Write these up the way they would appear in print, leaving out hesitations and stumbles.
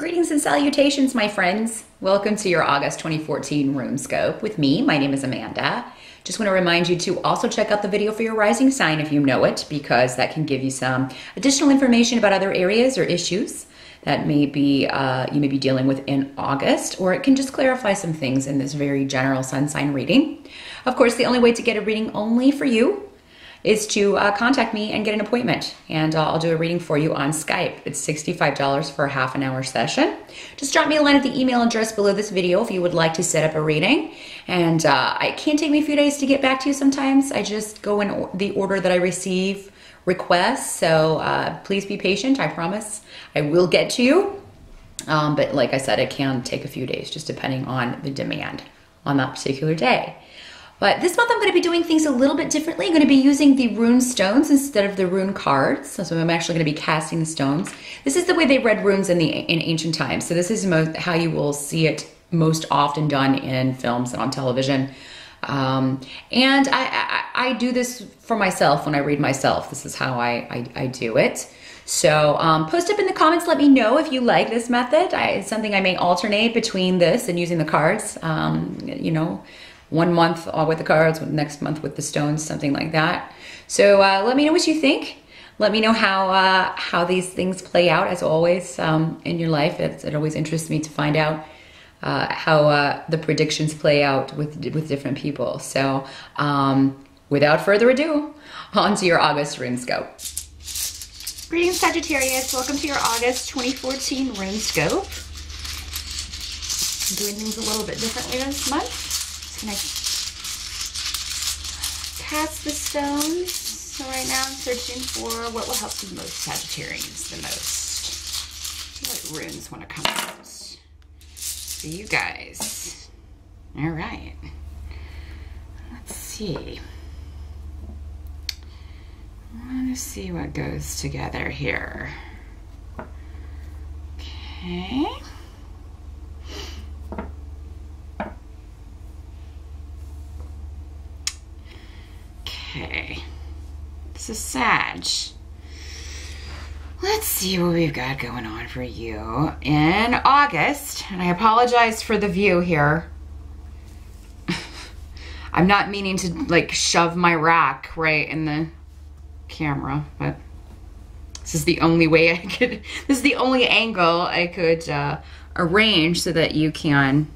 Greetings and salutations, my friends. Welcome to your August 2014 Runescope with me. My name is Amanda. Just want to remind you to also check out the video for your rising sign if you know it, because that can give you some additional information about other areas or issues that may be you may be dealing with in August, or it can just clarify some things in this very general sun sign reading. Of course, the only way to get a reading only for you is to contact me and get an appointment, and I'll do a reading for you on Skype. It's $65 for a half an hour session. Just drop me a line at the email address below this video if you would like to set up a reading. And it can take me a few days to get back to you sometimes. I just go in the order that I receive requests, so please be patient. I promise I will get to you. But like I said, it can take a few days just depending on the demand on that particular day. But this month I'm going to be doing things a little bit differently. I'm going to be using the rune stones instead of the rune cards. So I'm actually going to be casting the stones. This is the way they read runes in ancient times. So this is how you will see it most often done in films and on television. And I do this for myself when I read myself. This is how I do it. So post up in the comments, let me know if you like this method. It's something I may alternate between this and using the cards, you know, 1 month with the cards, next month with the stones, something like that. So let me know what you think. Let me know how these things play out, as always, in your life. It always interests me to find out how the predictions play out with different people. So without further ado, on to your August Runescope. Greetings, Sagittarius. Welcome to your August 2014 Runescope. I'm doing things a little bit differently this month. Gonna cast the stones. So right now I'm searching for what will help the most Sagittarians the most. What runes want to come out for you guys? All right. Let's see. I want to see what goes together here. Okay. Okay, this is Sag. Let's see what we've got going on for you in August. And I apologize for the view here. I'm not meaning to like shove my rack right in the camera, but this is the only way I could, this is the only angle I could arrange so that you can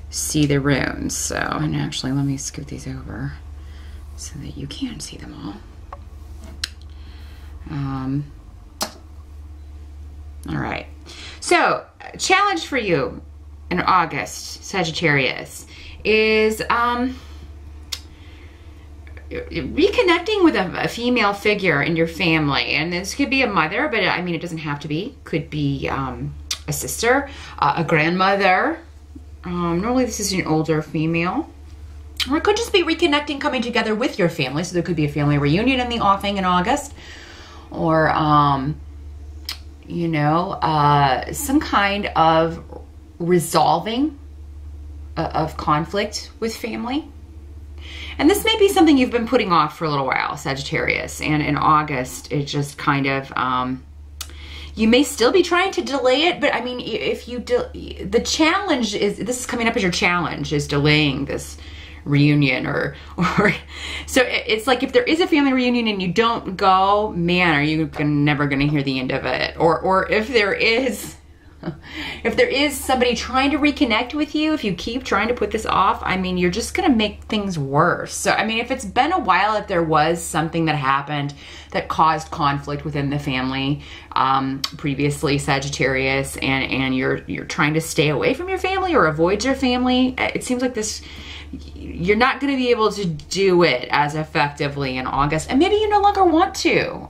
see the runes. So, and actually let me scoot these over so that you can see them all. All right. So, challenge for you in August, Sagittarius, is reconnecting with a female figure in your family. And this could be a mother, but I mean, it doesn't have to be. Could be a sister, a grandmother. Normally this is an older female. Or it could just be reconnecting, coming together with your family. So there could be a family reunion in the offing in August. Or, you know, some kind of resolving of conflict with family. And this may be something you've been putting off for a little while, Sagittarius. And in August, it just kind of, you may still be trying to delay it. But I mean, if you, the challenge is, this is coming up as your challenge, is delaying this reunion or so it's like if there is a family reunion and you don't go, man, are you never gonna hear the end of it? Or if there is somebody trying to reconnect with you, if you keep trying to put this off, I mean, you're just gonna make things worse. So I mean, if it's been a while, if there was something that happened that caused conflict within the family previously, Sagittarius, and you're trying to stay away from your family or avoid your family, it seems like this, you're not going to be able to do it as effectively in August, and maybe you no longer want to.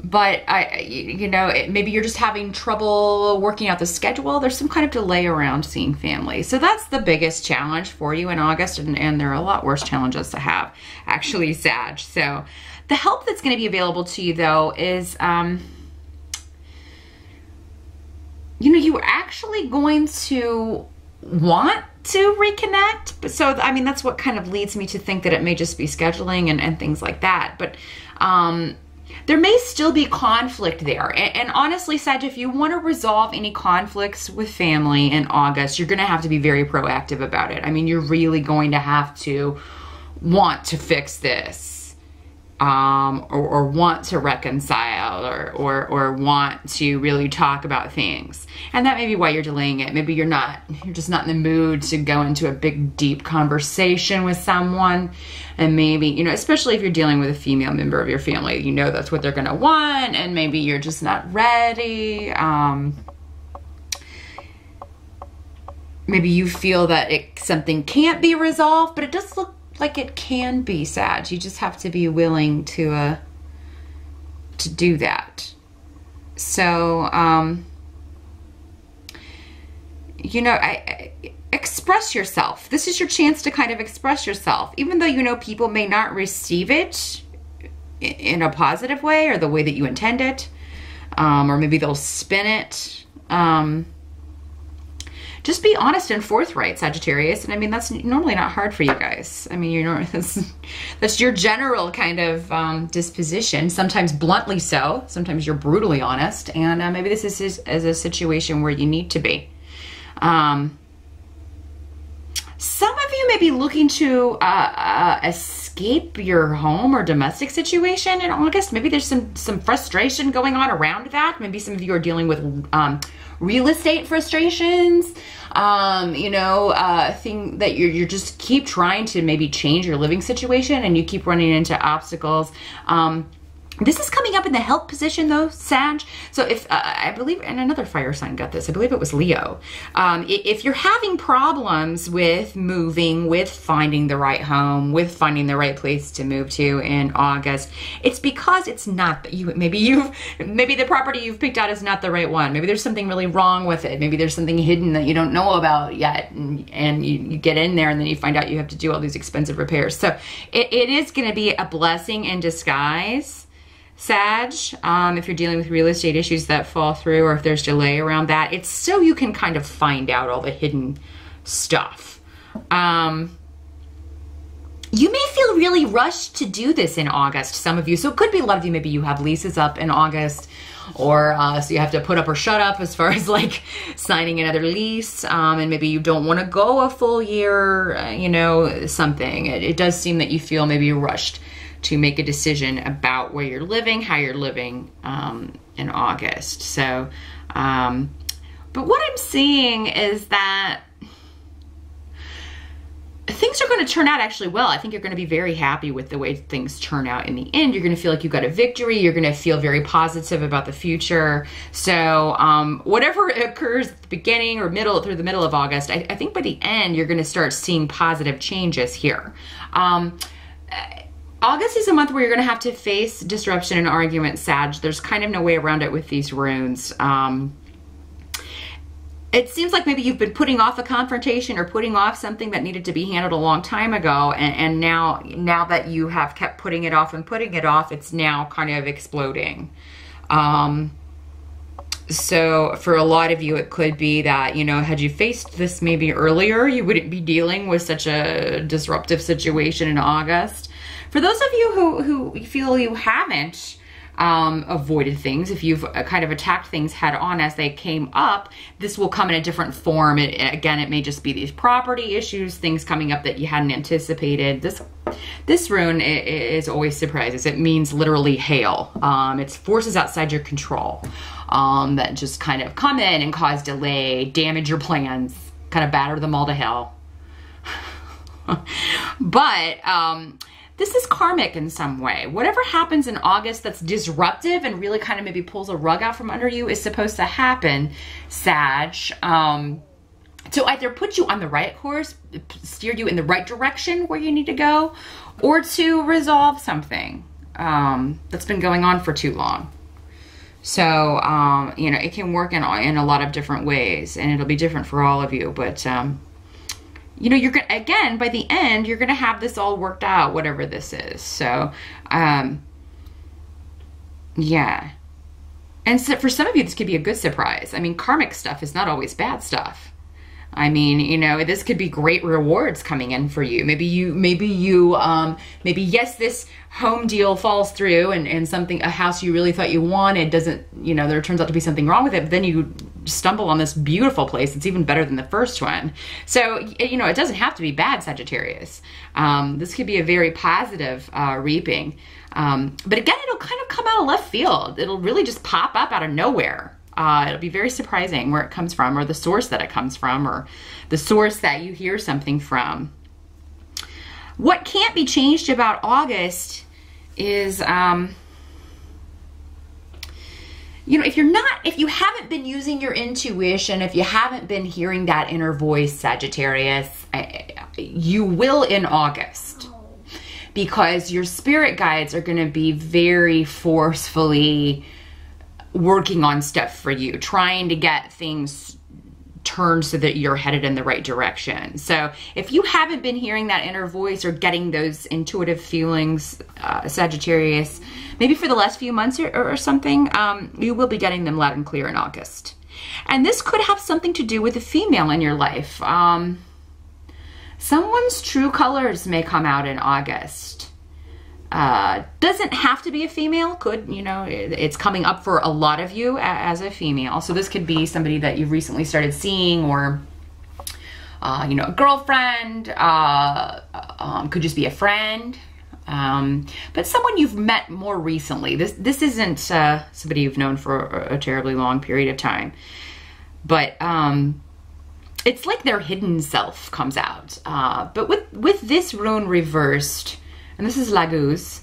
But you know, maybe you're just having trouble working out the schedule. There's some kind of delay around seeing family. So that's the biggest challenge for you in August, and there are a lot worse challenges to have, actually, Sag. So the help that's going to be available to you, though, is, you know, you're actually going to want to reconnect. But so, I mean, that's what kind of leads me to think that it may just be scheduling and things like that. But there may still be conflict there. And honestly, Sag, if you want to resolve any conflicts with family in August, you're going to have to be very proactive about it. I mean, you're really going to have to want to fix this. Or want to reconcile or want to really talk about things. And that may be why you're delaying it. Maybe you're just not in the mood to go into a big, deep conversation with someone. And maybe, you know, especially if you're dealing with a female member of your family, you know that's what they're going to want. And maybe you're just not ready. Maybe you feel that something can't be resolved, but it does look like it can be, Sag. You just have to be willing to do that. So, you know, express yourself. This is your chance to kind of express yourself, even though, you know, people may not receive it in a positive way or the way that you intend it, or maybe they'll spin it. Just be honest and forthright, Sagittarius. And I mean, that's normally not hard for you guys. I mean, that's your general kind of disposition, sometimes bluntly so, sometimes you're brutally honest. And maybe this is a situation where you need to be. Some of you may be looking to escape your home or domestic situation in August. Maybe there's some frustration going on around that. Maybe some of you are dealing with real estate frustrations, you know, thing that you're just keep trying to maybe change your living situation and you keep running into obstacles. This is coming up in the help position though, Sag. So if, I believe, and another fire sign got this, I believe it was Leo. If you're having problems with moving, with finding the right home, with finding the right place to move to in August, it's because it's not, maybe the property you've picked out is not the right one. Maybe there's something really wrong with it. Maybe there's something hidden that you don't know about yet. And you get in there and then you find out you have to do all these expensive repairs. So it is going to be a blessing in disguise, Sag, if you're dealing with real estate issues that fall through or if there's delay around that, it's so you can kind of find out all the hidden stuff. You may feel really rushed to do this in August, some of you. So it could be a lot of you, maybe you have leases up in August or so you have to put up or shut up as far as like signing another lease. And maybe you don't want to go a full year, you know, something. It does seem that you feel maybe rushed to make a decision about where you're living, how you're living in August. So, but what I'm seeing is that things are going to turn out actually well. I think you're going to be very happy with the way things turn out in the end. You're going to feel like you got a victory. You're going to feel very positive about the future. So whatever occurs at the beginning or through the middle of August, I think by the end, you're going to start seeing positive changes here. August is a month where you're going to have to face disruption and argument, Sag. There's kind of no way around it with these runes. It seems like maybe you've been putting off a confrontation or putting off something that needed to be handled a long time ago. And now that you have kept putting it off and putting it off, it's now kind of exploding. So for a lot of you, it could be that, you know, had you faced this maybe earlier, you wouldn't be dealing with such a disruptive situation in August. For those of you who feel you haven't avoided things, if you've kind of attacked things head on as they came up, this will come in a different form. Again, it may just be these property issues, things coming up that you hadn't anticipated. This rune is always surprises. It means literally hail. It's forces outside your control that just kind of come in and cause delay, damage your plans, kind of batter them all to hell. But this is karmic in some way. Whatever happens in August that's disruptive and really kind of maybe pulls a rug out from under you is supposed to happen, Sag, to either put you on the right course, steer you in the right direction where you need to go, or to resolve something that's been going on for too long. So, you know, it can work in a lot of different ways, and it'll be different for all of you, but you know, you're gonna, again, by the end, you're gonna have this all worked out, whatever this is. So, yeah. And so for some of you, this could be a good surprise. I mean, karmic stuff is not always bad stuff. I mean, you know, this could be great rewards coming in for you. Maybe yes, this home deal falls through and something, a house you really thought you wanted doesn't, you know, there turns out to be something wrong with it, but then you stumble on this beautiful place that's even better than the first one. So, you know, it doesn't have to be bad, Sagittarius. This could be a very positive reaping. But again, it'll kind of come out of left field. It'll really just pop up out of nowhere. It'll be very surprising where it comes from, or the source that it comes from, or the source that you hear something from. What can't be changed about August is, you know, if you haven't been using your intuition, if you haven't been hearing that inner voice, Sagittarius, you will in August, because your spirit guides are going to be very forcefully working on stuff for you, trying to get things turned so that you're headed in the right direction. So if you haven't been hearing that inner voice or getting those intuitive feelings, Sagittarius, maybe for the last few months or something, you will be getting them loud and clear in August. And this could have something to do with a female in your life. Someone's true colors may come out in August. Doesn't have to be a female, could, you know, it's coming up for a lot of you as a female. So this could be somebody that you've recently started seeing, or, you know, a girlfriend, could just be a friend, but someone you've met more recently. This isn't somebody you've known for a terribly long period of time, but it's like their hidden self comes out. But with this rune reversed, and this is Laguz,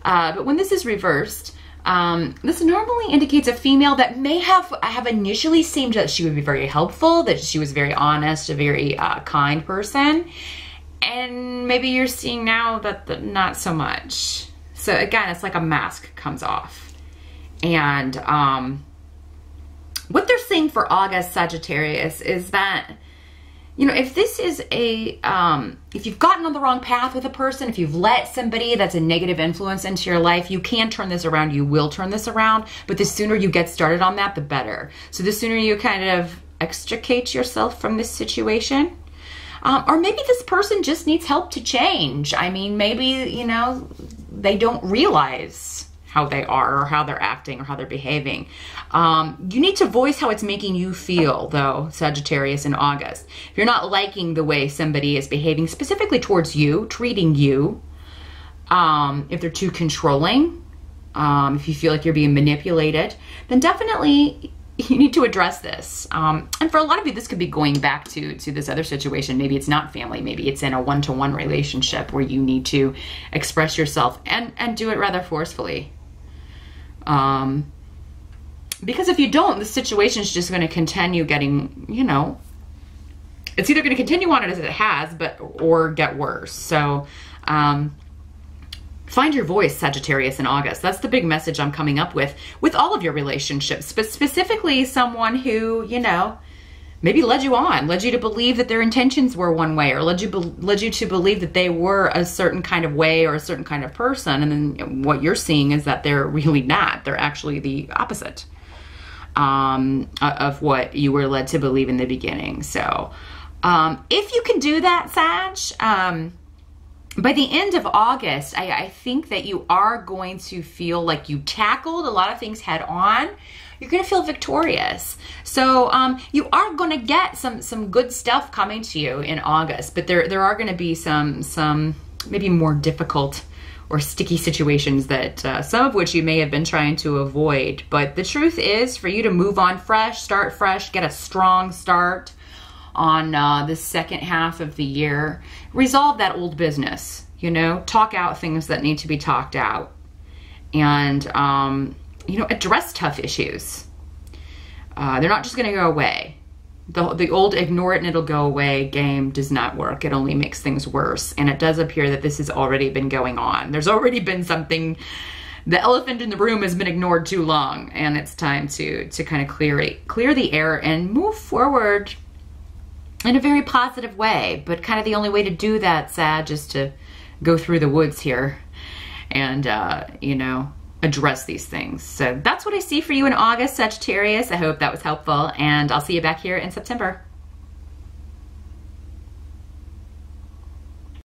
but when this is reversed, this normally indicates a female that may have initially seemed that she would be very helpful, that she was very honest, a very kind person, and maybe you're seeing now that not so much. So again, it's like a mask comes off. And what they're saying for August, Sagittarius, is that, you know, if this is if you've gotten on the wrong path with a person, if you've let somebody that's a negative influence into your life, you can turn this around, you will turn this around, but the sooner you get started on that, the better. So the sooner you kind of extricate yourself from this situation, or maybe this person just needs help to change. I mean, maybe, you know, they don't realize how they are or how they're acting or how they're behaving. You need to voice how it's making you feel, though, Sagittarius, in August. If you're not liking the way somebody is behaving specifically towards you, treating you, if they're too controlling, if you feel like you're being manipulated, then definitely you need to address this. And for a lot of you, this could be going back to this other situation. Maybe it's not family. Maybe it's in a one-to-one relationship where you need to express yourself and do it rather forcefully. Because if you don't, the situation is just going to continue getting, you know, it's either going to continue on as it has, or get worse. So, find your voice, Sagittarius, in August. That's the big message I'm coming up with all of your relationships, but specifically someone who, you know, maybe led you to believe that their intentions were one way, or led you to believe that they were a certain kind of way or a certain kind of person. And then what you're seeing is that they're really not. They're actually the opposite of what you were led to believe in the beginning. So if you can do that, Sag, by the end of August, I think that you are going to feel like you tackled a lot of things head on. You're going to feel victorious. So you are going to get some good stuff coming to you in August, but there are going to be some maybe more difficult or sticky situations that some of which you may have been trying to avoid. But the truth is, for you to move on fresh, start fresh, get a strong start on the second half of the year, resolve that old business, you know, talk out things that need to be talked out, and you know, address tough issues. They're not just going to go away. The old ignore it and it'll go away game does not work. It only makes things worse. And it does appear that this has already been going on. There's already been something, the elephant in the room has been ignored too long, and it's time to kind of clear the air and move forward in a very positive way. But kind of the only way to do that, Sag, is to go through the woods here and, you know, address these things. So that's what I see for you in August, Sagittarius. I hope that was helpful, and I'll see you back here in September.